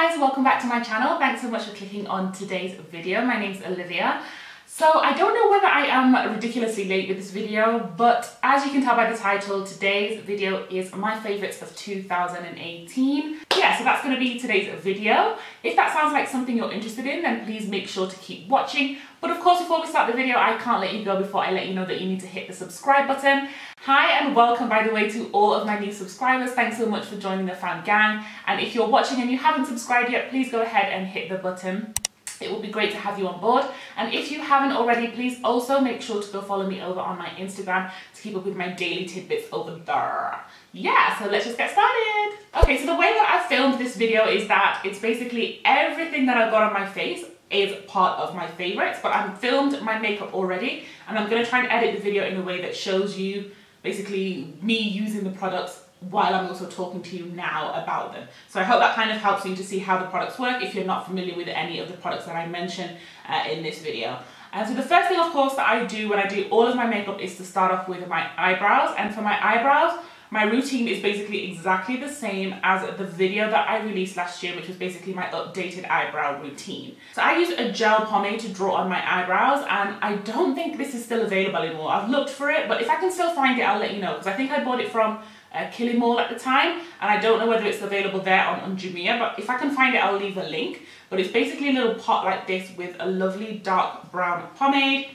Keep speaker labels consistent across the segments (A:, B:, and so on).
A: guys, welcome back to my channel. Thanks so much for clicking on today's video. My name's Olivia. So I don't know whether I am ridiculously late with this video, but as you can tell by the title, today's video is my favourites of 2018. Yeah, so that's going to be today's video. If that sounds like something you're interested in, then please make sure to keep watching. But of course, before we start the video, I can't let you go before I let you know that you need to hit the subscribe button. Hi and welcome, by the way, to all of my new subscribers. Thanks so much for joining the fan gang. And if you're watching and you haven't subscribed yet, please go ahead and hit the button. It will be great to have you on board. And if you haven't already, please also make sure to go follow me over on my Instagram to keep up with my daily tidbits over there. Yeah, so let's just get started. Okay, so the way that I filmed this video is that it's basically everything that I've got on my face is part of my favorites, but I've filmed my makeup already and I'm going to try and edit the video in a way that shows you basically me using the products while I'm also talking to you now about them. So I hope that kind of helps you to see how the products work if you're not familiar with any of the products that I mention in this video. And so the first thing, of course, that I do when I do all of my makeup is to start off with my eyebrows. And for my eyebrows, my routine is basically exactly the same as the video that I released last year, which was basically my updated eyebrow routine. So I use a gel pomade to draw on my eyebrows, and I don't think this is still available anymore. I've looked for it, but if I can still find it, I'll let you know, because I think I bought it from Kilimall at the time, and I don't know whether it's available there on Jumia, but if I can find it, I'll leave a link. But it's basically a little pot like this with a lovely dark brown pomade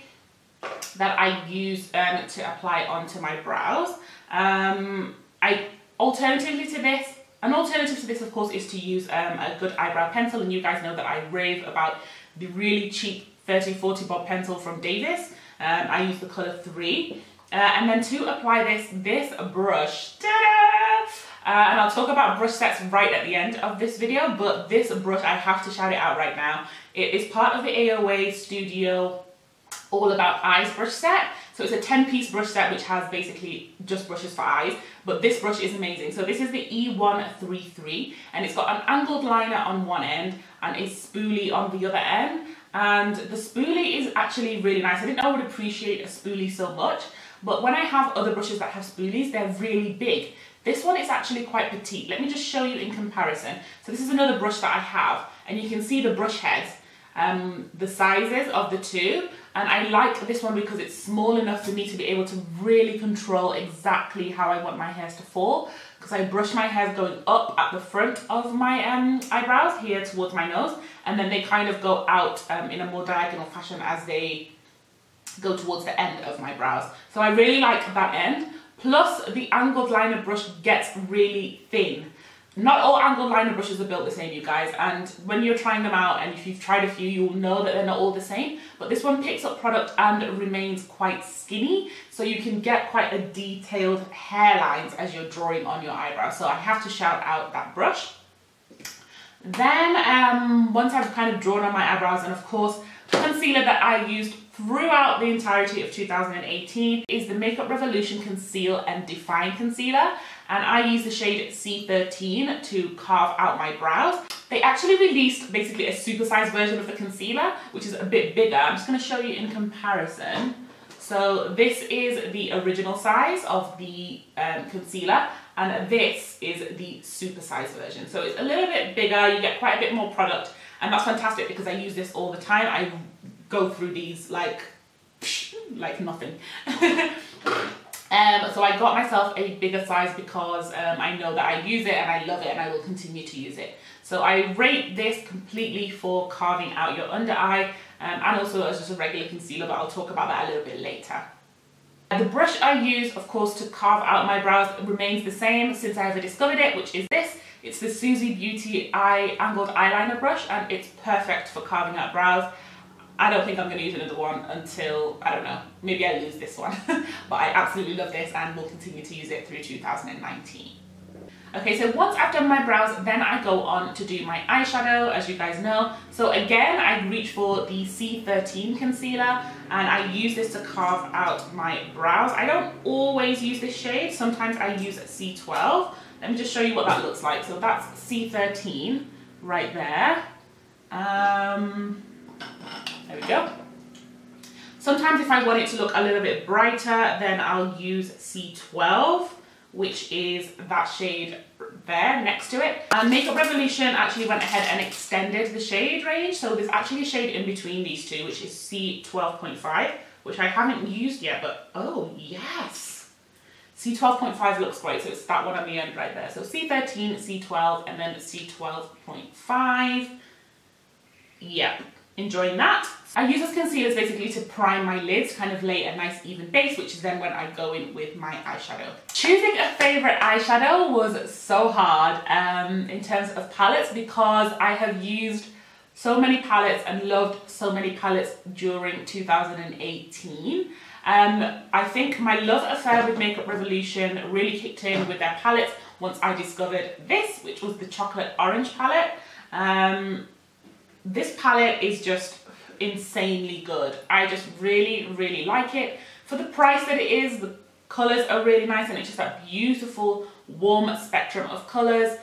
A: that I use to apply onto my brows. An alternative to this, of course, is to use a good eyebrow pencil, and you guys know that I rave about the really cheap 30-40 bob pencil from Davis. I use the colour 3. And then to apply this brush, and I'll talk about brush sets right at the end of this video, but this brush, I have to shout it out right now. It is part of the AOA Studio All About Eyes brush set. So it's a 10-piece brush set which has basically just brushes for eyes, but this brush is amazing. So this is the E133, and it's got an angled liner on one end and a spoolie on the other end. And the spoolie is actually really nice. I didn't know I would appreciate a spoolie so much, but when I have other brushes that have spoolies, they're really big. This one is actually quite petite. Let me just show you in comparison. So this is another brush that I have, and you can see the brush heads, the sizes of the two. And I like this one because it's small enough for me to be able to really control exactly how I want my hairs to fall. Because I brush my hairs going up at the front of my eyebrows, here towards my nose, and then they kind of go out in a more diagonal fashion as they go towards the end of my brows. So I really like that end. Plus the angled liner brush gets really thin. Not all angled liner brushes are built the same, you guys, and when you're trying them out, and if you've tried a few, you'll know that they're not all the same, but this one picks up product and remains quite skinny, so you can get quite a detailed hairlines as you're drawing on your eyebrows. So I have to shout out that brush. Then once I've kind of drawn on my eyebrows, and of course the concealer that I used throughout the entirety of 2018 is the Makeup Revolution Conceal and Define Concealer, and I use the shade C13 to carve out my brows. They actually released basically a supersized version of the concealer, which is a bit bigger. I'm just going to show you in comparison. So this is the original size of the concealer, and this is the supersized version. So it's a little bit bigger, you get quite a bit more product, and that's fantastic because I use this all the time. I go through these like nothing. So I got myself a bigger size because I know that I use it and I love it and I will continue to use it. So I rate this completely for carving out your under eye and also as just a regular concealer, but I'll talk about that a little bit later. The brush I use, of course, to carve out my brows remains the same since I ever discovered it, which is this. It's the Suzie Beauty Angled Eyeliner brush, and it's perfect for carving out brows. I don't think I'm going to use another one until, I don't know, maybe I lose this one. But I absolutely love this and will continue to use it through 2019. Okay, so once I've done my brows, then I go on to do my eyeshadow, as you guys know. So again, I reach for the C13 concealer, and I use this to carve out my brows. I don't always use this shade. Sometimes I use C12. Let me just show you what that looks like. So that's C13 right there. There we go. Sometimes if I want it to look a little bit brighter, then I'll use C12, which is that shade there next to it. And Makeup Revolution actually went ahead and extended the shade range. So there's actually a shade in between these two, which is C12.5, which I haven't used yet, but oh yes. C12.5 looks great, so it's that one on the end right there. So C13, C12, and then C12.5. Yeah, enjoying that. I use this concealers basically to prime my lids, kind of lay a nice even base, which is then when I go in with my eyeshadow. Choosing a favorite eyeshadow was so hard in terms of palettes, because I have used so many palettes and loved so many palettes during 2018. I think my love affair with Makeup Revolution really kicked in with their palettes once I discovered this, which was the chocolate orange palette. This palette is just insanely good. I just really like it. For the price that it is, the colours are really nice, and it's just that beautiful warm spectrum of colours.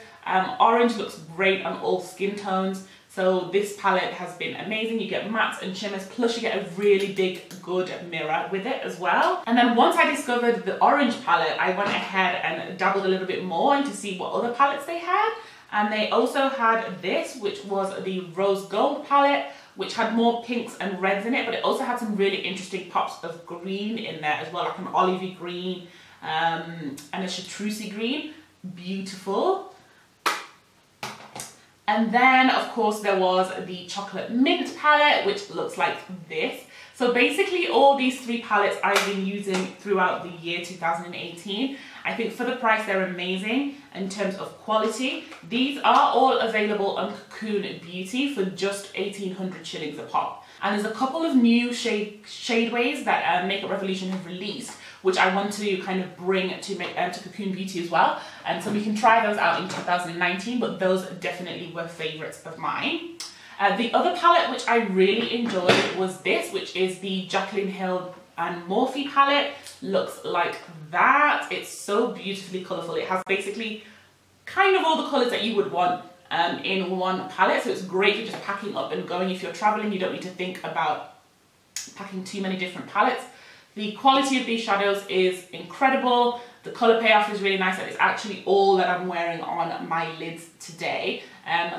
A: Orange looks great on all skin tones. So this palette has been amazing. You get mattes and shimmers, plus you get a really big, good mirror with it as well. And then once I discovered the orange palette, I went ahead and dabbled a little bit more and to see what other palettes they had. And they also had this, which was the rose gold palette, which had more pinks and reds in it, but it also had some really interesting pops of green in there as well, like an olivey green and a chartreusey green. Beautiful. And then, of course, there was the chocolate mint palette, which looks like this. So basically all these three palettes I've been using throughout the year 2018. I think for the price, they're amazing in terms of quality. These are all available on Cocoon Beauty for just 1,800 shillings a pop. And there's a couple of new shadeways that Makeup Revolution have released, which I want to kind of bring to Cocoon Beauty as well. And so we can try those out in 2019, but those definitely were favourites of mine. The other palette which I really enjoyed was this, which is the Jaclyn Hill and Morphe palette. Looks like that. It's so beautifully colourful. It has basically kind of all the colours that you would want in one palette. So it's great for just packing up and going. If you're travelling, you don't need to think about packing too many different palettes. The quality of these shadows is incredible. The colour payoff is really nice, and it's actually all that I'm wearing on my lids today.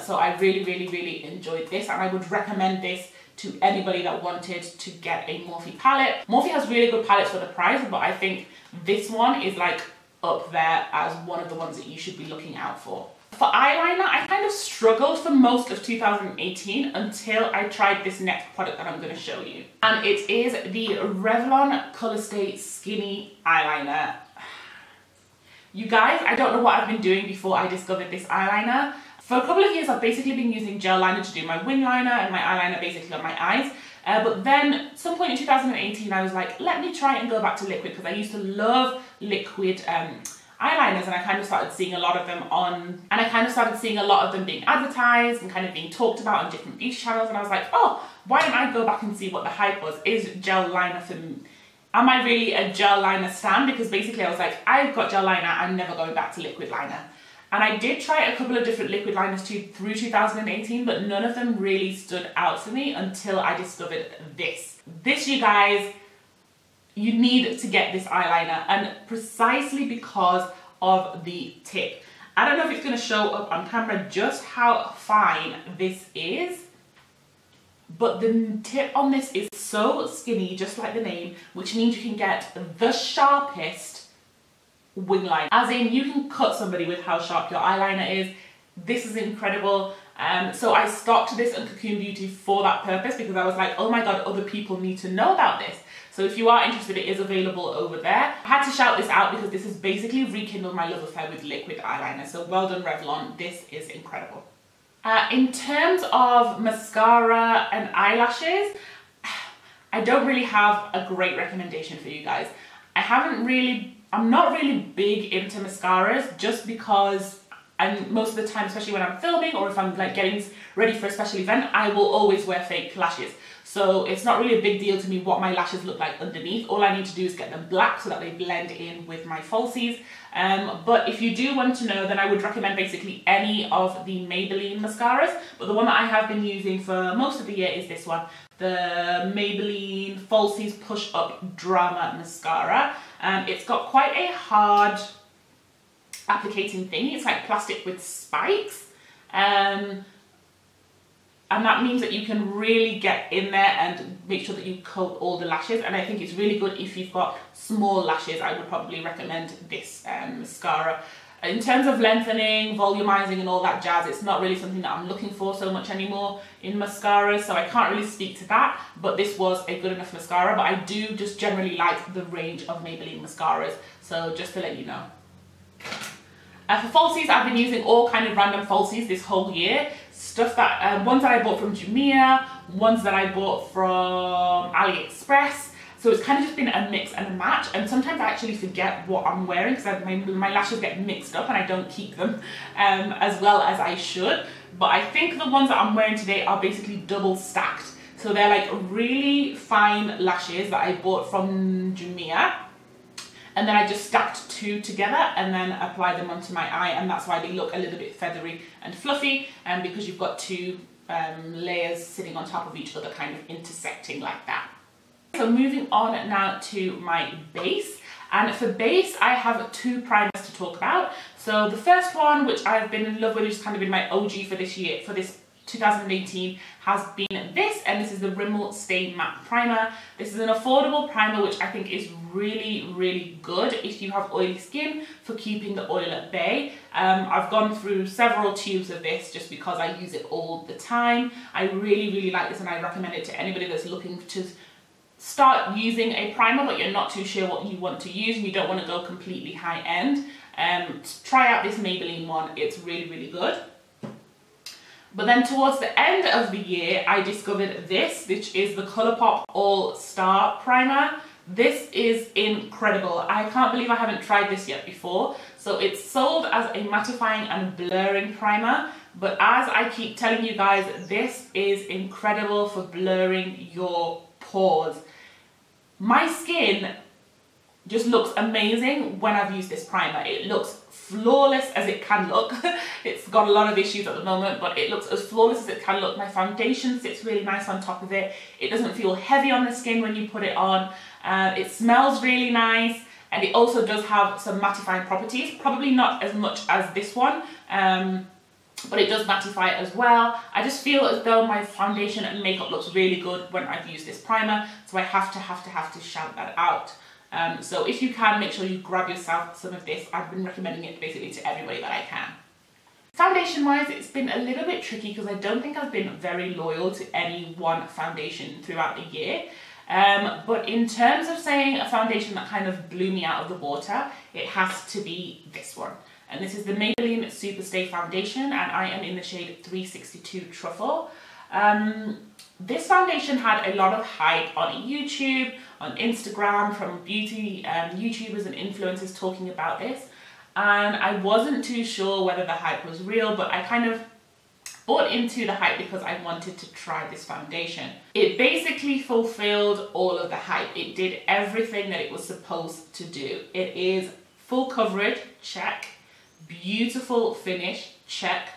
A: So I really enjoyed this, and I would recommend this to anybody that wanted to get a Morphe palette. Morphe has really good palettes for the price, but I think this one is like up there as one of the ones that you should be looking out for. For eyeliner, I kind of struggled for most of 2018 until I tried this next product that I'm going to show you. And it is the Revlon Colorstay Skinny Eyeliner. You guys, I don't know what I've been doing before I discovered this eyeliner. For a couple of years, I've basically been using gel liner to do my wing liner and my eyeliner basically on my eyes. But then, some point in 2018, I was like, let me try and go back to liquid, because I used to love liquid eyeliners, and I kind of started seeing a lot of them being advertised and kind of being talked about on different beauty channels, and I was like, oh, why don't I go back and see what the hype was? Is gel liner for me? Am I really a gel liner stan? Because basically I was like, I've got gel liner, I'm never going back to liquid liner. And I did try a couple of different liquid liners through 2018, but none of them really stood out for me until I discovered this. This, you guys, you need to get this eyeliner, and precisely because of the tip. I don't know if it's going to show up on camera just how fine this is, but the tip on this is so skinny, just like the name, which means you can get the sharpest wing line. As in, you can cut somebody with how sharp your eyeliner is. This is incredible. So I stocked this on Cocoon Beauty for that purpose, because I was like, oh my god, other people need to know about this. So if you are interested, it is available over there. I had to shout this out because this has basically rekindled my love affair with liquid eyeliner. So well done, Revlon. This is incredible. In terms of mascara and eyelashes, I don't really have a great recommendation for you guys. I'm not really big into mascaras, just because most of the time, especially when I'm filming or if I'm like getting ready for a special event, I will always wear fake lashes. So it's not really a big deal to me what my lashes look like underneath. All I need to do is get them black so that they blend in with my falsies. But if you do want to know, then I would recommend basically any of the Maybelline mascaras. But the one that I have been using for most of the year is this one, the Maybelline Falsies Push Up Drama Mascara. It's got quite a hard applicating thingy. It's like plastic with spikes. And that means that you can really get in there and make sure that you coat all the lashes. And I think it's really good if you've got small lashes. I would probably recommend this mascara. In terms of lengthening, volumizing and all that jazz, it's not really something that I'm looking for so much anymore in mascaras, so I can't really speak to that, but this was a good enough mascara. But I do just generally like the range of Maybelline mascaras, so just to let you know. For falsies, I've been using all kind of random falsies this whole year. Stuff that, ones that I bought from Jumia, ones that I bought from AliExpress. So it's kind of just been a mix and a match, and sometimes I actually forget what I'm wearing because my lashes get mixed up and I don't keep them as well as I should. But I think the ones that I'm wearing today are basically double stacked. So they're like really fine lashes that I bought from Jumia, and then I just stacked two together and then applied them onto my eye, and that's why they look a little bit feathery and fluffy, and because you've got two layers sitting on top of each other, kind of intersecting like that. So moving on now to my base, and for base I have two primers to talk about. So the first one, which I've been in love with, which has kind of been my OG for this year, for this 2018, has been this, and this is the Rimmel Stay Matte Primer. This is an affordable primer which I think is really good if you have oily skin, for keeping the oil at bay. I've gone through several tubes of this just because I use it all the time. I really like this, and I recommend it to anybody that's looking to start using a primer but you're not too sure what you want to use and you don't want to go completely high end. Try out this Maybelline one, it's really good. But then towards the end of the year I discovered this, which is the Colourpop All Star Primer. This is incredible. I can't believe I haven't tried this yet before. So it's sold as a mattifying and blurring primer, but as I keep telling you guys, this is incredible for blurring your pores. My skin just looks amazing when I've used this primer. It looks flawless as it can look. It's got a lot of issues at the moment, but it looks as flawless as it can look. My foundation sits really nice on top of it. It doesn't feel heavy on the skin when you put it on. It smells really nice, and it also does have some mattifying properties. Probably not as much as this one, but it does mattify it as well. I just feel as though my foundation and makeup looks really good when I've used this primer, so I have to shout that out. So if you can, make sure you grab yourself some of this. I've been recommending it basically to everybody that I can. Foundation wise, it's been a little bit tricky because I don't think I've been very loyal to any one foundation throughout the year. But in terms of saying a foundation that kind of blew me out of the water, it has to be this one. And this is the Maybelline SuperStay Foundation, and I am in the shade 362 Truffle. This foundation had a lot of hype on YouTube, on Instagram, from beauty YouTubers and influencers talking about this. And I wasn't too sure whether the hype was real, but I kind of bought into the hype because I wanted to try this foundation. It basically fulfilled all of the hype. It did everything that it was supposed to do. It is full coverage, check. Beautiful finish, check.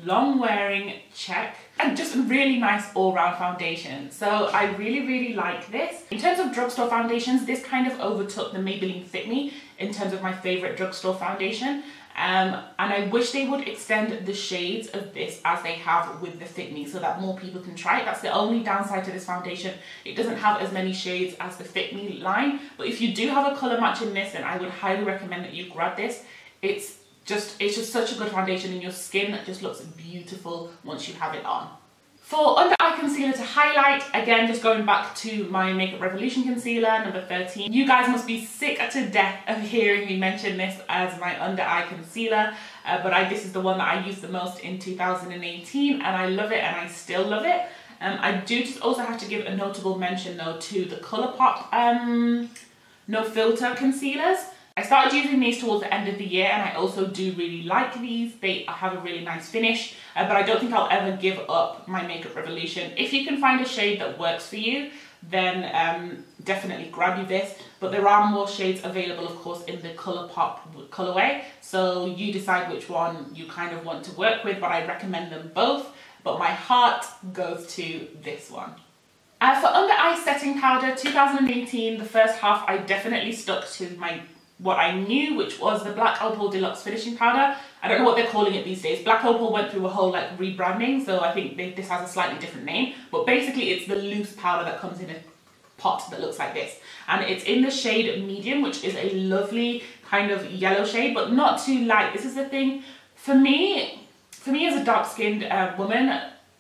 A: Long wearing, check. And just a really nice all-round foundation. So I really like this. In terms of drugstore foundations, this kind of overtook the Maybelline Fit Me in terms of my favourite drugstore foundation. And I wish they would extend the shades of this as they have with the Fit Me so that more people can try it. That's the only downside to this foundation. It doesn't have as many shades as the Fit Me line. But if you do have a colour match in this, then I would highly recommend that you grab this. It's just such a good foundation, and your skin just looks beautiful once you have it on. For under eye concealer to highlight, again, just going back to my Makeup Revolution concealer, number 13. You guys must be sick to death of hearing me mention this as my under eye concealer, but this is the one that I used the most in 2018, and I love it, and I still love it. I do just also have to give a notable mention though to the Colourpop No Filter concealers. I started using these towards the end of the year, and I also do really like these. They have a really nice finish, but I don't think I'll ever give up my Makeup Revolution. If you can find a shade that works for you, then definitely grab you this. But there are more shades available, of course, in the Colourpop colorway, so you decide which one you kind of want to work with, but I recommend them both. But my heart goes to this one. For under eye setting powder, 2018, the first half I definitely stuck to my what I knew, which was the Black Opal Deluxe Finishing Powder. I don't know what they're calling it these days. Black Opal went through a whole like rebranding, so I think this has a slightly different name. But basically it's the loose powder that comes in a pot that looks like this. And it's in the shade Medium, which is a lovely kind of yellow shade, but not too light. This is the thing, for me as a dark-skinned woman,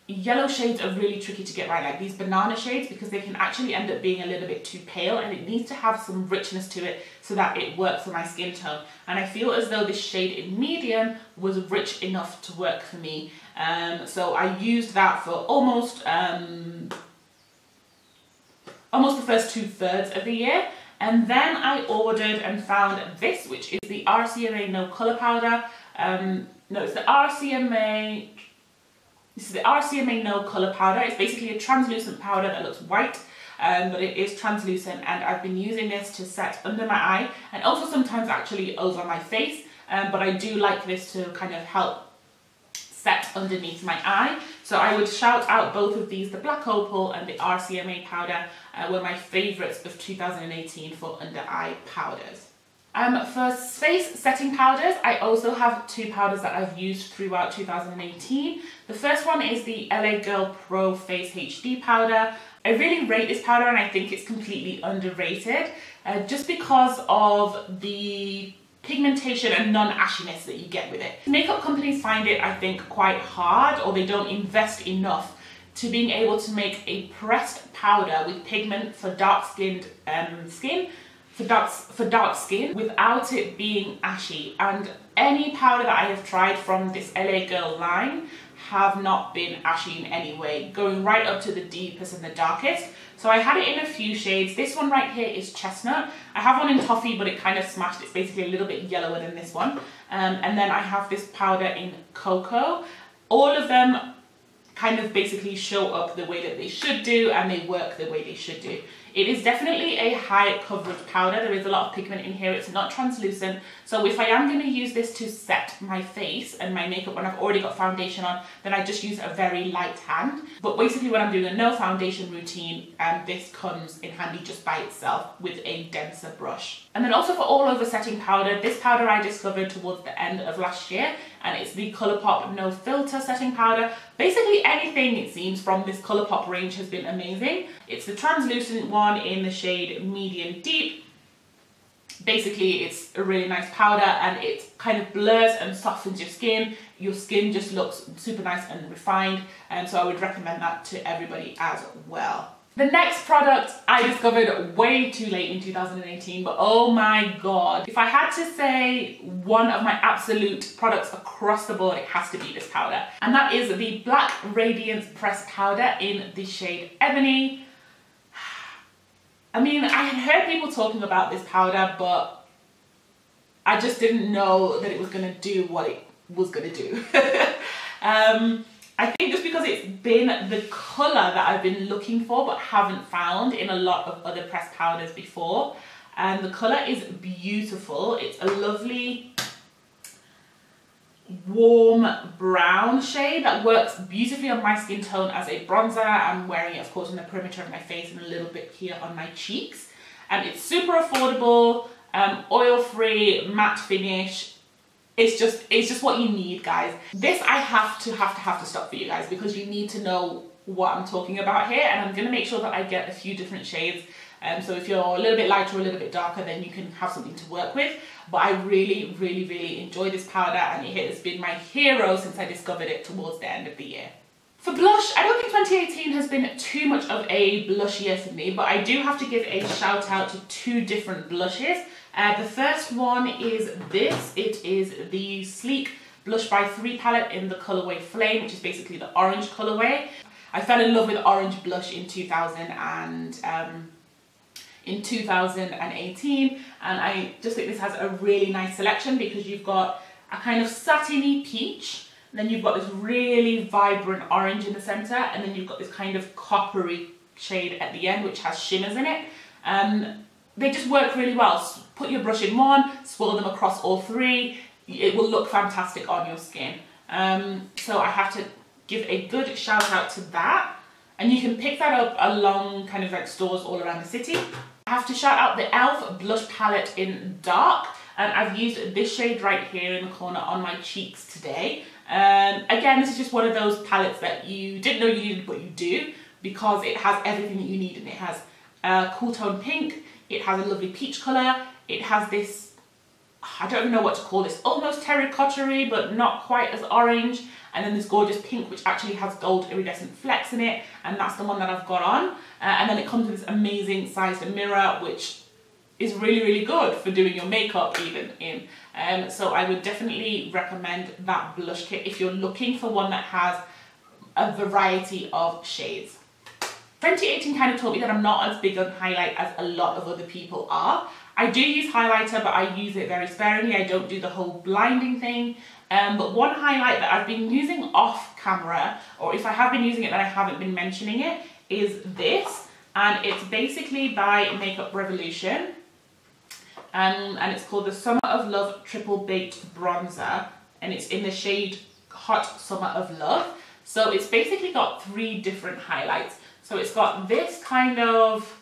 A: yellow shades are really tricky to get right, like these banana shades, because they can actually end up being a little bit too pale, and it needs to have some richness to it so that it works for my skin tone. And I feel as though this shade in Medium was rich enough to work for me. So I used that for almost the first 2/3 of the year. And then I ordered and found this, which is the RCMA No Colour Powder. No, it's the RCMA... This is the RCMA No Colour Powder. It's basically a translucent powder that looks white, but it is translucent, and I've been using this to set under my eye and also sometimes actually over my face, but I do like this to kind of help set underneath my eye. So I would shout out both of these, the Black Opal and the RCMA powder, were my favourites of 2018 for under eye powders. For face setting powders, I also have two powders that I've used throughout 2018. The first one is the LA Girl Pro Face HD powder. I really rate this powder, and I think it's completely underrated, just because of the pigmentation and non-ashiness that you get with it. Makeup companies find it, I think, quite hard, or they don't invest enough to being able to make a pressed powder with pigment for dark-skinned skin, for dark skin, without it being ashy. And any powder that I have tried from this LA Girl line have not been ashy in any way, going right up to the deepest and the darkest. So I had it in a few shades. This one right here is Chestnut. I have one in Toffee, but it kind of smashed. It's basically a little bit yellower than this one. And then I have this powder in Cocoa. All of them kind of basically show up the way that they should do, and they work the way they should do. It is definitely a high coverage powder. There is a lot of pigment in here. It's not translucent. So if I am going to use this to set my face and my makeup when I've already got foundation on, then I just use a very light hand. But basically when I'm doing a no foundation routine, this comes in handy just by itself with a denser brush. And then also for all over setting powder, this powder I discovered towards the end of last year, and it's the Colourpop No Filter setting powder. Basically anything, it seems, from this Colourpop range has been amazing. It's the translucent one in the shade Medium Deep. Basically it's a really nice powder, and it kind of blurs and softens your skin. Your skin just looks super nice and refined, and so I would recommend that to everybody as well. The next product I discovered way too late in 2018, but oh my god. If I had to say one of my absolute products across the board, it has to be this powder. And that is the Black Radiance Pressed Powder in the shade Ebony. I mean, I had heard people talking about this powder, but I just didn't know that it was gonna do what it was gonna do. I think just because it's been the colour that I've been looking for but haven't found in a lot of other pressed powders before. And the colour is beautiful. It's a lovely warm brown shade that works beautifully on my skin tone as a bronzer. I'm wearing it, of course, on the perimeter of my face and a little bit here on my cheeks. And it's super affordable, oil-free, matte finish. It's just what you need, guys. This I have to stop for you guys, because you need to know what I'm talking about here, and I'm gonna make sure that I get a few different shades. So if you're a little bit lighter or a little bit darker, then you can have something to work with. But I really, really, really enjoy this powder, and it has been my hero since I discovered it towards the end of the year. For blush, I don't think 2018 has been too much of a blush year for me, but I do have to give a shout out to two different blushes. The first one is this. It is the Sleek Blush by 3 palette in the colourway Flame, which is basically the orange colourway. I fell in love with orange blush in 2018, and I just think this has a really nice selection, because you've got a kind of satiny peach, then you've got this really vibrant orange in the centre, and then you've got this kind of coppery shade at the end, which has shimmers in it. They just work really well. Put your brush in one, swirl them across all three. It will look fantastic on your skin. So I have to give a good shout out to that. And you can pick that up along kind of like stores all around the city. I have to shout out the e.l.f. blush palette in dark, and I've used this shade right here in the corner on my cheeks today. Again, this is just one of those palettes that you didn't know you needed, but you do, because it has everything that you need, and it has a cool tone pink, it has a lovely peach colour, it has this, I don't even know what to call this, almost terracotta-y but not quite as orange, and then this gorgeous pink which actually has gold iridescent flecks in it, and that's the one that I've got on. And then it comes with this amazing sized mirror which is really, really good for doing your makeup even in. So I would definitely recommend that blush kit if you're looking for one that has a variety of shades. 2018 kind of taught me that I'm not as big on highlight as a lot of other people are. I do use highlighter, but I use it very sparingly. I don't do the whole blinding thing. But one highlight that I've been using off camera, or if I have been using it and I haven't been mentioning it, is this. And it's basically by Makeup Revolution. And it's called the Summer of Love Triple Baked Bronzer. And it's in the shade Hot Summer of Love. So it's basically got 3 different highlights. So it's got this kind of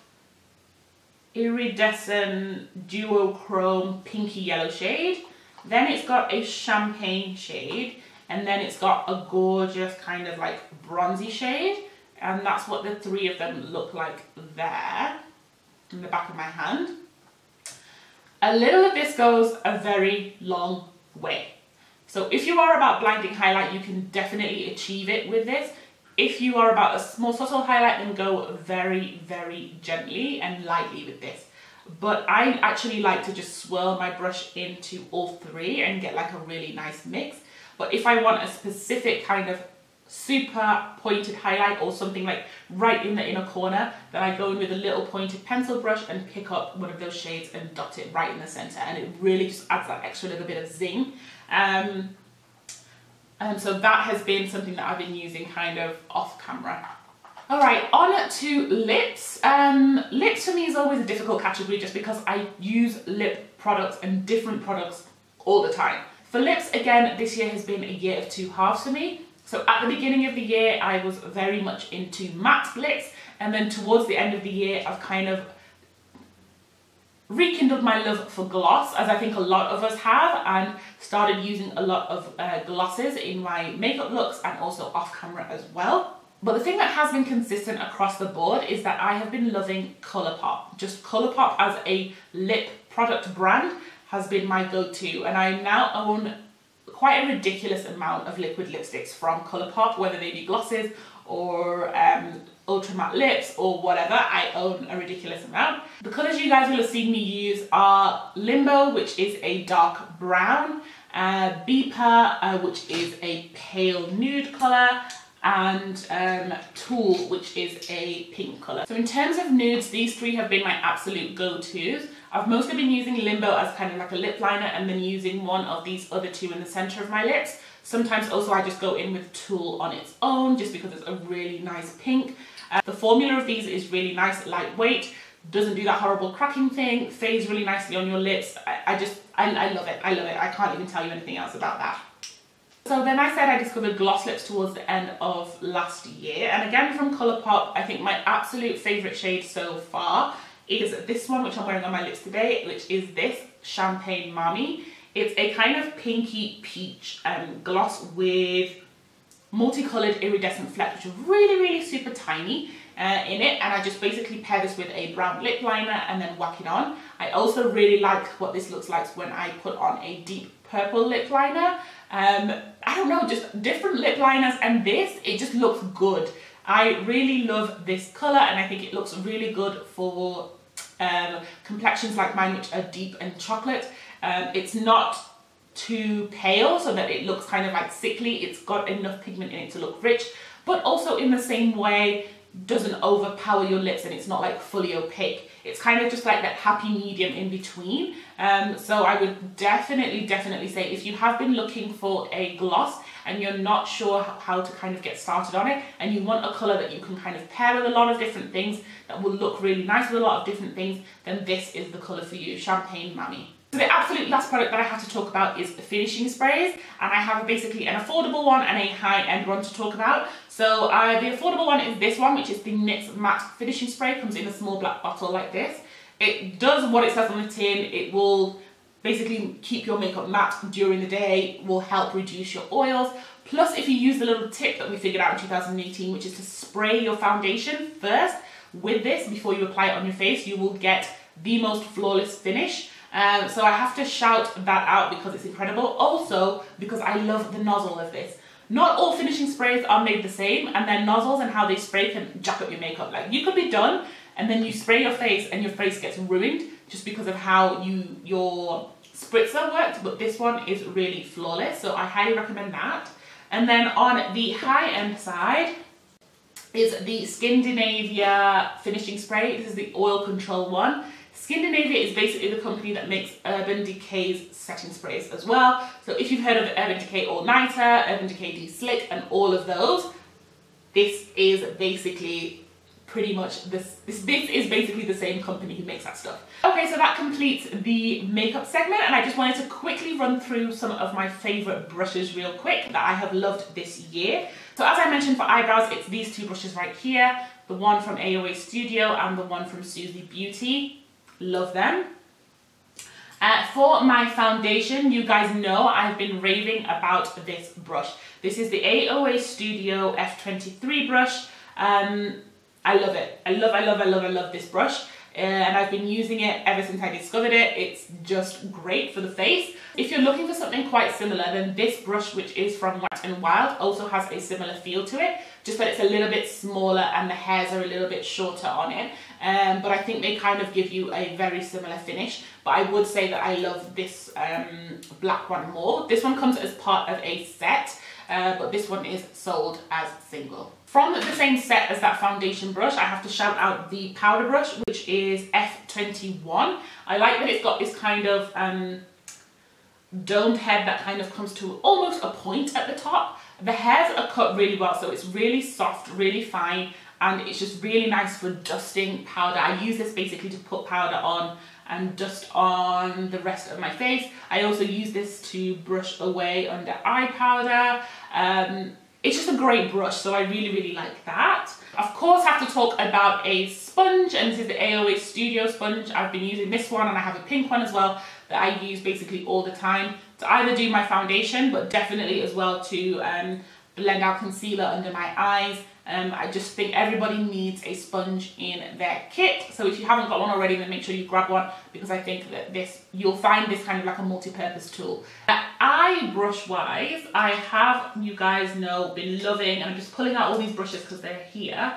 A: iridescent duochrome pinky yellow shade. Then it's got a champagne shade. And then it's got a gorgeous kind of like bronzy shade. And that's what the 3 of them look like there in the back of my hand. A little of this goes a very long way. So if you are about blinding highlight, you can definitely achieve it with this. If you are about a more subtle highlight, then go very, very gently and lightly with this. But I actually like to just swirl my brush into all 3 and get like a really nice mix. But if I want a specific kind of super pointed highlight or something like right in the inner corner, then I go in with a little pointed pencil brush and pick up one of those shades and dot it right in the center, and it really just adds that extra little bit of zing. And so that has been something that I've been using kind of off camera. All right, on to lips. Lips for me is always a difficult category just because I use lip products and different products all the time. For lips, again, this year has been a year of 2 halves for me. So at the beginning of the year, I was very much into matte lips, and then towards the end of the year, I've kind of rekindled my love for gloss, as I think a lot of us have, and started using a lot of glosses in my makeup looks and also off camera as well. But the thing that has been consistent across the board is that I have been loving Colourpop. Just Colourpop as a lip product brand has been my go-to, and I now own quite a ridiculous amount of liquid lipsticks from Colourpop, whether they be glosses or ultra matte lips or whatever. I own a ridiculous amount. The colours you guys will have seen me use are Limbo, which is a dark brown, Beeper, which is a pale nude colour, and Tulle, which is a pink colour. So in terms of nudes, these 3 have been my absolute go-tos. I've mostly been using Limbo as kind of like a lip liner, and then using one of these other 2 in the centre of my lips. Sometimes also I just go in with Tulle on its own just because it's a really nice pink. The formula of these is really nice, lightweight, doesn't do that horrible cracking thing, fades really nicely on your lips. I love it, I love it. I can't even tell you anything else about that. So then I said I discovered gloss lips towards the end of last year, and again from Colourpop, I think my absolute favourite shade so far is this one, which I'm wearing on my lips today, which is this Champagne Mami. It's a kind of pinky peach gloss with multicoloured iridescent flecks, which are really, really super tiny in it, and I just basically pair this with a brown lip liner and then whack it on. I also really like what this looks like when I put on a deep purple lip liner. I don't know, just different lip liners, and this, it just looks good. I really love this colour, and I think it looks really good for complexions like mine, which are deep and chocolate. It's not too pale so that it looks kind of like sickly. It's got enough pigment in it to look rich, but also in the same way doesn't overpower your lips, and it's not like fully opaque. It's kind of just like that happy medium in between. So I would definitely say if you have been looking for a gloss and you're not sure how to kind of get started on it, and you want a colour that you can kind of pair with a lot of different things that will look really nice with a lot of different things, then this is the colour for you, Champagne Mami. So the absolute last product that I have to talk about is finishing sprays, and I have basically an affordable one and a high-end one to talk about. So the affordable one is this one, which is the NYX Matte Finishing Spray. It comes in a small black bottle like this. It does what it says on the tin. It will basically keep your makeup matte during the day, will help reduce your oils. Plus, if you use the little tip that we figured out in 2018, which is to spray your foundation first with this before you apply it on your face, you will get the most flawless finish. So I have to shout that out because it's incredible. Also, because I love the nozzle of this. Not all finishing sprays are made the same, and their nozzles and how they spray can jack up your makeup. Like, you could be done and then you spray your face and your face gets ruined just because of how your spritzer worked, but this one is really flawless, so I highly recommend that. And then on the high-end side is the Skindinavia finishing spray. This is the oil control one. Skindinavia is basically the company that makes Urban Decay's setting sprays as well. So if you've heard of Urban Decay All Nighter, Urban Decay De-Slick, and all of those, this is basically pretty much this is basically the same company who makes that stuff. Okay, so that completes the makeup segment, and I just wanted to quickly run through some of my favorite brushes real quick that I have loved this year. So as I mentioned, for eyebrows, it's these two brushes right here, the one from AOA Studio and the one from Suzie Beauty. Love them. For my foundation, you guys know I've been raving about this brush. This is the AOA Studio F23 brush. I love it. I love this brush. And I've been using it ever since I discovered it. It's just great for the face. If you're looking for something quite similar, then this brush, which is from Wet n Wild, also has a similar feel to it, just that it's a little bit smaller and the hairs are a little bit shorter on it. But I think they kind of give you a very similar finish. But I would say that I love this black one more. This one comes as part of a set, but this one is sold as single. From the same set as that foundation brush, I have to shout out the powder brush, which is F21. I like that it's got this kind of domed head that kind of comes to almost a point at the top. The hairs are cut really well, so it's really soft, really fine, and it's just really nice for dusting powder. I use this basically to put powder on and dust on the rest of my face. I also use this to brush away under eye powder. It's just a great brush, so I really like that. Of course, I have to talk about a sponge, and this is the AOA Studio sponge. I've been using this one, and I have a pink one as well that I use basically all the time to either do my foundation, but definitely as well to blend out concealer under my eyes. I just think everybody needs a sponge in their kit. So if you haven't got one already, then make sure you grab one, because I think that you'll find this kind of like a multi-purpose tool. Eye brush wise, I have, you guys know, been loving, and I'm just pulling out all these brushes because they're here.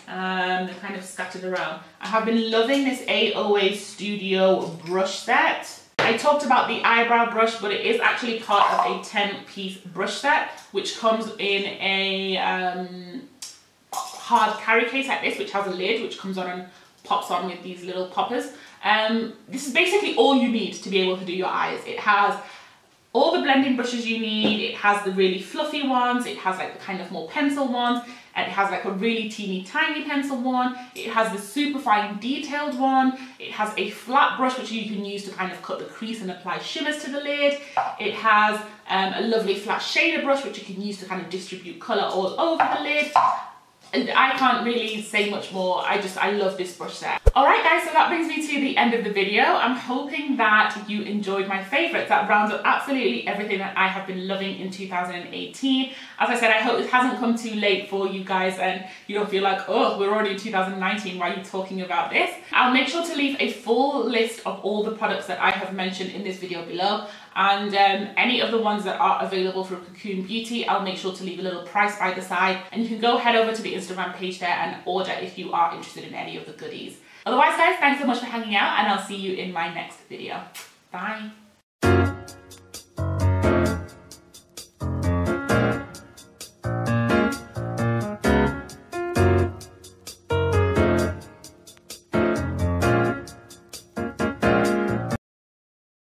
A: They're kind of scattered around. I have been loving this AOA Studio brush set. I talked about the eyebrow brush, but it is actually part of a 10-piece brush set, which comes in a hard carry case like this, which has a lid which comes on and pops on with these little poppers. This is basically all you need to be able to do your eyes. It has all the blending brushes you need. It has the really fluffy ones, it has like the kind of more pencil ones, and it has like a really teeny tiny pencil one. It has the super fine detailed one. It has a flat brush which you can use to kind of cut the crease and apply shimmers to the lid. It has a lovely flat shader brush which you can use to kind of distribute colour all over the lid. And I can't really say much more. I love this brush set. Alright guys, so that brings me to the end of the video. I'm hoping that you enjoyed my favourites. That rounds up absolutely everything that I have been loving in 2018. As I said, I hope this hasn't come too late for you guys and you don't feel like, oh, we're already in 2019, why are you talking about this? I'll make sure to leave a full list of all the products that I have mentioned in this video below. And any of the ones that are available for Cocoon Beauty, I'll make sure to leave a little price by the side, and you can go head over to the Instagram page there and order if you are interested in any of the goodies. Otherwise guys, thanks so much for hanging out, and I'll see you in my next video. Bye.